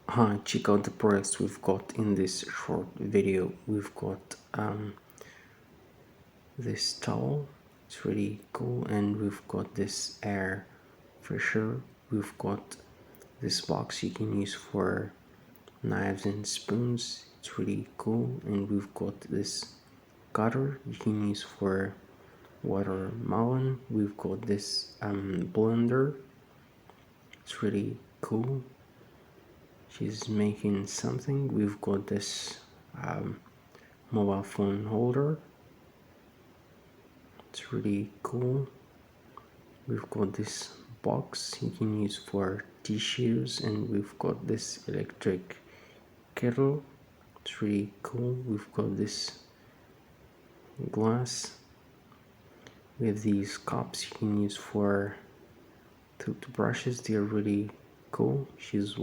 Hi, check out the products we've got in this short video. We've got this towel, it's really cool, and we've got this air fresher. We've got this box you can use for knives and spoons, it's really cool. And we've got this cutter you can use for watermelon. We've got this blender, it's really cool. She's making something. We've got this mobile phone holder, it's really cool. We've got this box you can use for tissues, and we've got this electric kettle, it's really cool. We've got this glass with these cups you can use for toothbrushes, they're really cool. She's